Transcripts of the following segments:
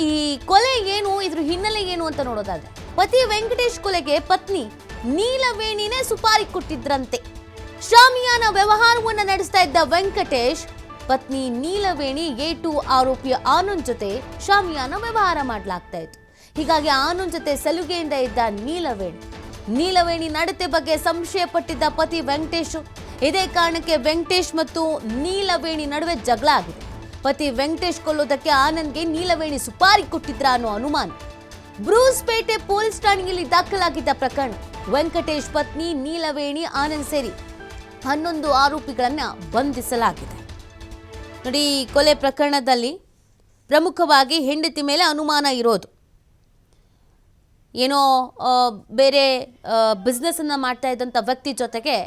ಈ ಕೊಲೆ ಏನು, ಇದ್ರ ಹಿನ್ನೆಲೆ ಏನು ಅಂತ ನೋಡೋದಾದ್ರೆ, ಪತಿ ವೆಂಕಟೇಶ್ ಕೊಲೆಗೆ ಪತ್ನಿ ನೀಲವೇಣಿನೇ ಸುಪಾರಿ ಕೊಟ್ಟಿದ್ರಂತೆ. ಶಾಮಿಯಾನ ವ್ಯವಹಾರವನ್ನ ನಡೆಸ್ತಾ ಇದ್ದ ವೆಂಕಟೇಶ್ ಪತ್ನಿ ನೀಲವೇಣಿ A2 ಆರೋಪಿಯ ಆನಂದ್ ಜೊತೆ ಶಾಮಿಯಾನ ವ್ಯವಹಾರ ಮಾಡಲಾಗ್ತಾ ಇತ್ತು. ಹೀಗಾಗಿ ಆನಂದ್ ಜೊತೆ ಸಲುಗೆಯಿಂದ ಇದ್ದ ನೀಲವೇಣಿ ನಡತೆ ಬಗ್ಗೆ ಸಂಶಯ ಪಟ್ಟಿದ್ದ ಪತಿ ವೆಂಕಟೇಶ್. ಇದೇ ಕಾರಣಕ್ಕೆ ವೆಂಕಟೇಶ್ ಮತ್ತು ನೀಲವೇಣಿ ನಡುವೆ ಜಗಳ ಆಗಿದೆ. ಪತಿ ವೆಂಕಟೇಶ್ ಕೊಲ್ಲೋದಕ್ಕೆ ಆನಂದ್ಗೆ ನೀಲವೇಣಿ ಸುಪಾರಿ ಕೊಟ್ಟಿದ್ರ ಅನ್ನೋ ಅನುಮಾನ. ಬ್ರೂಸ್ಪೇಟೆ ಪೊಲೀಸ್ ಠಾಣೆಯಲ್ಲಿ ದಾಖಲಾಗಿದ್ದ ಪ್ರಕರಣ. ವೆಂಕಟೇಶ್ ಪತ್ನಿ ನೀಲವೇಣಿ ಆನಂದ್ ಸೇರಿ 11 ಆರೋಪಿಗಳನ್ನ ಬಂಧಿಸಲಾಗಿದೆ. ನೋಡಿ, ಕೊಲೆ ಪ್ರಕರಣದಲ್ಲಿ ಪ್ರಮುಖವಾಗಿ ಹೆಂಡತಿ ಮೇಲೆ ಅನುಮಾನ ಇರೋದು. ಏನೋ ಬೇರೆ ಬಿಸ್ನೆಸ್ಸನ್ನು ಮಾಡ್ತಾ ಇದ್ದಂಥ ವ್ಯಕ್ತಿ ಜೊತೆಗೆ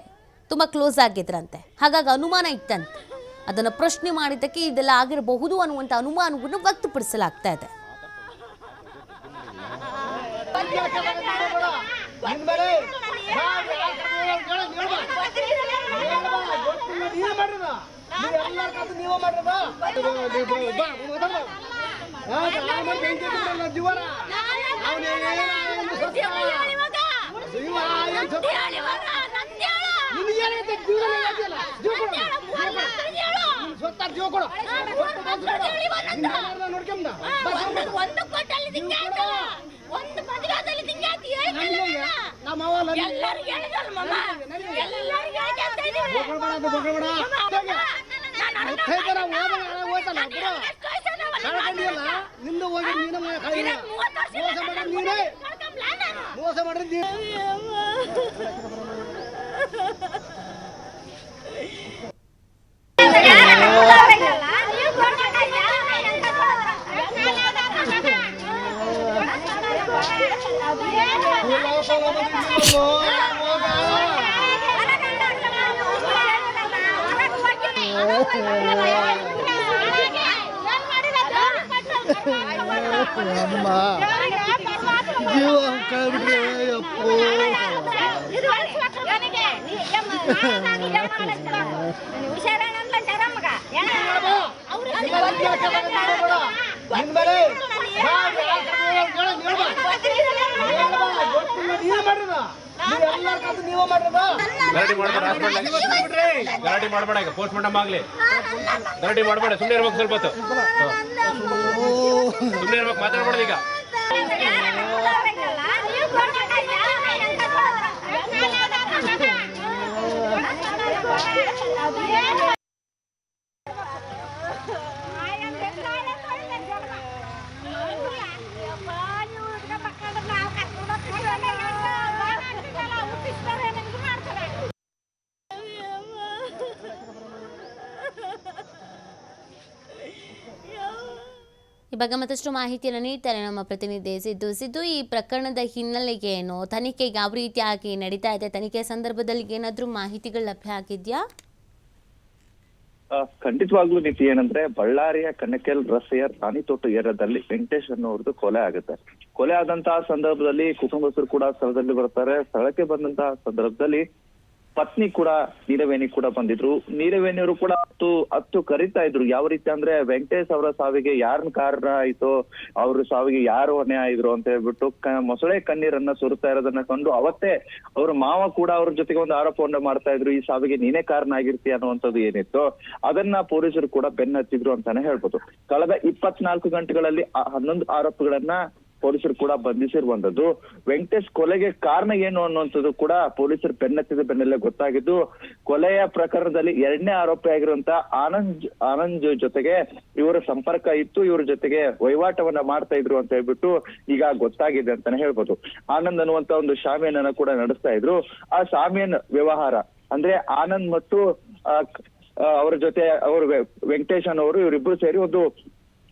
ತುಂಬ ಕ್ಲೋಸ್ ಆಗಿದ್ರಂತೆ. ಹಾಗಾಗಿ ಅನುಮಾನ ಇತ್ತಂತೆ. ಅದನ್ನು ಪ್ರಶ್ನೆ ಮಾಡಿದ್ದಕ್ಕೆ ಇದೆಲ್ಲ ಆಗಿರಬಹುದು ಅನ್ನುವಂಥ ಅನುಮಾನವನ್ನು ವ್ಯಕ್ತಪಡಿಸಲಾಗ್ತಾ ಇದೆ. ಗಲಾಟೆ ಮಾಡಬೇಡ, ಈಗ ಪೋಸ್ಟ್ ಮಾರ್ಟಮ್ ಆಗ್ಲಿ. ಗಲಾಟೆ ಮಾಡಬೇಡ, ಸುಮ್ಮನೆ ಇರ್ಬೇಕು. ಸ್ವಲ್ಪ ಹೊತ್ತು ಸುಮ್ಮನೆ ಇರ್ಬೇಕು, ಮಾತಾಡ್ಬಾರ್ದು ಈಗ. ಈ ಬಗ್ಗೆ ಮತ್ತಷ್ಟು ಮಾಹಿತಿಯನ್ನು ನೀಡ್ತಾರೆ ನಮ್ಮ ಪ್ರತಿನಿಧಿ ಸಿದ್ದು. ಈ ಪ್ರಕರಣದ ಹಿನ್ನೆಲೆ ಏನು, ತನಿಖೆ ಯಾವ ರೀತಿಯಾಗಿ ನಡೀತಾ ಇದೆ, ತನಿಖೆ ಸಂದರ್ಭದಲ್ಲಿ ಏನಾದ್ರೂ ಮಾಹಿತಿಗಳು ಲಭ್ಯ ಆಗಿದ್ಯಾ? ಖಂಡಿತವಾಗ್ಲೂ ನೀತಿ ಏನಂದ್ರೆ, ಬಳ್ಳಾರಿಯ ಕಣಕೆಲ್ ರಸ್ತೆಯ ರಾಣಿತೋಟ ಏರಿಯಾದಲ್ಲಿ ವೆಂಕಟೇಶ್ ಅನ್ನೋರ್ದು ಕೊಲೆ ಆಗುತ್ತೆ. ಕೊಲೆ ಆದಂತಹ ಸಂದರ್ಭದಲ್ಲಿ ಕುಟುಂಬಸ್ಥರು ಕೂಡ ಸ್ಥಳದಲ್ಲಿ ಬರ್ತಾರೆ. ಸ್ಥಳಕ್ಕೆ ಬಂದಂತಹ ಸಂದರ್ಭದಲ್ಲಿ ಪತ್ನಿ ಕೂಡ ನೀಲವೇಣಿ ಕೂಡ ಬಂದಿದ್ರು. ನೀಲವೇಣಿಯವರು ಕೂಡ ಹತ್ತು ಕರೀತಾ ಇದ್ರು. ಯಾವ ರೀತಿ ಅಂದ್ರೆ, ವೆಂಕಟೇಶ್ ಅವರ ಸಾವಿಗೆ ಯಾರನ್ನ ಕಾರಣ ಆಯ್ತು, ಅವ್ರ ಸಾವಿಗೆ ಯಾರು ಹೊಣೆ ಆಯ್ರು ಅಂತ ಹೇಳ್ಬಿಟ್ಟು ಮೊಸಳೆ ಕಣ್ಣೀರನ್ನ ಸುರಿತಾ ಇರೋದನ್ನ ಕಂಡು ಅವತ್ತೇ ಅವ್ರ ಮಾವ ಕೂಡ ಅವ್ರ ಜೊತೆಗೆ ಒಂದು ಆರೋಪವನ್ನ ಮಾಡ್ತಾ ಇದ್ರು. ಈ ಸಾವಿಗೆ ನೀನೇ ಕಾರಣ ಆಗಿರ್ತೀಯ ಅನ್ನುವಂಥದ್ದು ಏನಿತ್ತು, ಅದನ್ನ ಪೊಲೀಸರು ಕೂಡ ಬೆನ್ನತ್ತಿದ್ರು ಅಂತಾನೆ ಹೇಳ್ಬೋದು. ಕಳೆದ 24 ಗಂಟೆಗಳಲ್ಲಿ 11 ಆರೋಪಿಗಳನ್ನ ಪೊಲೀಸರು ಕೂಡ ಬಂಧಿಸಿರುವಂತದ್ದು. ವೆಂಕಟೇಶ್ ಕೊಲೆಗೆ ಕಾರಣ ಏನು ಅನ್ನುವಂಥದ್ದು ಕೂಡ ಪೊಲೀಸರು ಬೆನ್ನತ್ತಿದ ಬೆನ್ನಲ್ಲೇ ಗೊತ್ತಾಗಿದ್ದು. ಕೊಲೆಯ ಪ್ರಕರಣದಲ್ಲಿ 2ನೇ ಆರೋಪಿ ಆಗಿರುವಂತ ಆನಂದ್ ಜೊತೆಗೆ ಇವರ ಸಂಪರ್ಕ ಇತ್ತು, ಇವ್ರ ಜೊತೆಗೆ ವಹಿವಾಟವನ್ನ ಮಾಡ್ತಾ ಇದ್ರು ಅಂತ ಹೇಳ್ಬಿಟ್ಟು ಈಗ ಗೊತ್ತಾಗಿದೆ ಅಂತಾನೆ ಹೇಳ್ಬೋದು. ಆನಂದ್ ಅನ್ನುವಂತ ಒಂದು ಶಾಮಿಯಾನನ್ನ ಕೂಡ ನಡೆಸ್ತಾ ಇದ್ರು. ಆ ಶಾಮಿಯಾನ್ ವ್ಯವಹಾರ ಅಂದ್ರೆ ಆನಂದ್ ಮತ್ತು ಅವರ ಜೊತೆ ಅವರು ವೆಂಕಟೇಶ್ ಅನ್ನೋರು ಇವರಿಬ್ರು ಸೇರಿ ಒಂದು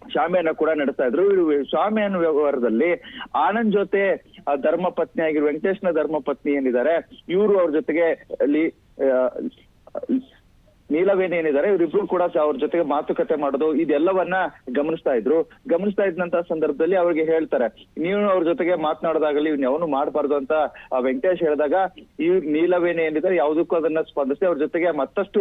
ಶಾಮಿಯಾನ ಕೂಡ ನಡೆಸ್ತಾ ಇದ್ರು. ಶಾಮಿಯಾನ ವ್ಯವಹಾರದಲ್ಲಿ ಆನಂದ್ ಜೊತೆ ಧರ್ಮ ಪತ್ನಿ ಆಗಿರೋ ವೆಂಕಟೇಶ್ನ ಧರ್ಮ ಪತ್ನಿ ಏನಿದ್ದಾರೆ, ಇವರು ಅವ್ರ ಜೊತೆಗೆ ಅಲ್ಲಿ ನೀಲವೇಣಿ ಏನಿದ್ದಾರೆ ಇವರಿಬ್ರು ಕೂಡ ಅವ್ರ ಜೊತೆಗೆ ಮಾತುಕತೆ ಮಾಡೋದು ಇದೆಲ್ಲವನ್ನ ಗಮನಿಸ್ತಾ ಇದ್ದಂತ ಸಂದರ್ಭದಲ್ಲಿ ಅವ್ರಿಗೆ ಹೇಳ್ತಾರೆ, ನೀವು ಅವ್ರ ಜೊತೆಗೆ ಮಾತನಾಡೋದಾಗಲಿ ಯಾವನು ಮಾಡಬಾರ್ದು ಅಂತ ವೆಂಕಟೇಶ್ ಹೇಳಿದಾಗ ಈ ನೀಲವೇಣಿ ಏನಿದ್ದಾರೆ ಯಾವುದಕ್ಕೂ ಅದನ್ನ ಸ್ಪಂದಿಸಿ ಅವ್ರ ಜೊತೆಗೆ ಮತ್ತಷ್ಟು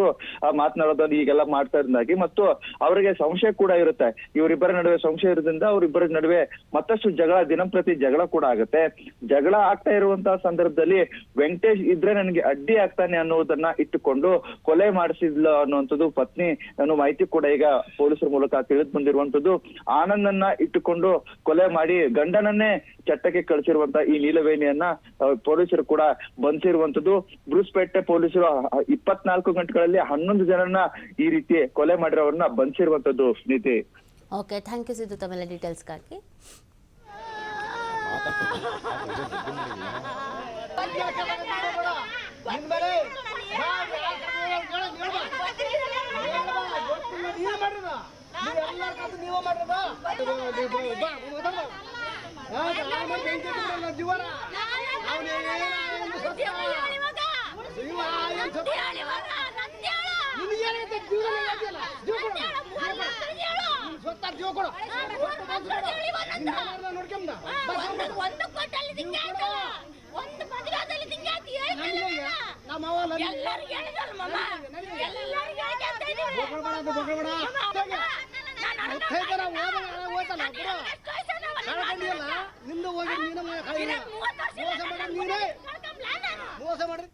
ಮಾತನಾಡೋದನ್ನ ಈಗೆಲ್ಲ ಮಾಡ್ತಾ ಇದ್ದಾಗಿ ಮತ್ತು ಅವರಿಗೆ ಸಂಶಯ ಕೂಡ ಇರುತ್ತೆ. ಇವರಿಬ್ಬರ ನಡುವೆ ಸಂಶಯ ಇರೋದ್ರಿಂದ ಅವರಿಬ್ಬರ ನಡುವೆ ಮತ್ತಷ್ಟು ಜಗಳ, ದಿನಂಪ್ರತಿ ಜಗಳ ಕೂಡ ಆಗುತ್ತೆ. ಜಗಳ ಆಗ್ತಾ ಇರುವಂತಹ ಸಂದರ್ಭದಲ್ಲಿ ವೆಂಕಟೇಶ್ ಇದ್ರೆ ನನಗೆ ಅಡ್ಡಿ ಆಗ್ತಾನೆ ಅನ್ನೋದನ್ನ ಇಟ್ಟುಕೊಂಡು ಕೊಲೆ ಮಾಡಿಸಿದ್ಲ ಅನ್ನುವಂಥದ್ದು ಪತ್ನಿ ಅನ್ನೋ ಮಾಹಿತಿ ಕೂಡ ಈಗ ಪೊಲೀಸರ ಮೂಲಕ ತಿಳಿದು ಬಂದಿರುವಂತದ್ದು. ಆನಂದನ್ನ ಇಟ್ಟುಕೊಂಡು ಕೊಲೆ ಮಾಡಿ ಗಂಡನನ್ನೇ ಚಟ್ಟಕ್ಕೆ ಕಳಿಸಿರುವಂತ ಈ ನೀಲವೇಣಿಯನ್ನ ಪೊಲೀಸರು ಕೂಡ ಬಂಧಿಸಿರುವಂತದ್ದು. ಬ್ರೂಸ್ಪೇಟೆ ಪೊಲೀಸರು 24 ಗಂಟೆಗಳಲ್ಲಿ 11 ಜನರನ್ನ ಈ ರೀತಿ ಕೊಲೆ ಮಾಡಿರೋರನ್ನ ಬಂಧಿಸಿರುವಂತದ್ದು. ನೀತಿ. ಓಕೆ, ಥ್ಯಾಂಕ್ ಯು ಸಿದ್ದು ತಮ್ಮೆಲ್ಲ ಡೀಟೇಲ್ಸ್ಗಾಗಿ. ನಿಂದು ಹೋಗಿ ನೀನು ಮೋಸ ಮಾಡಿ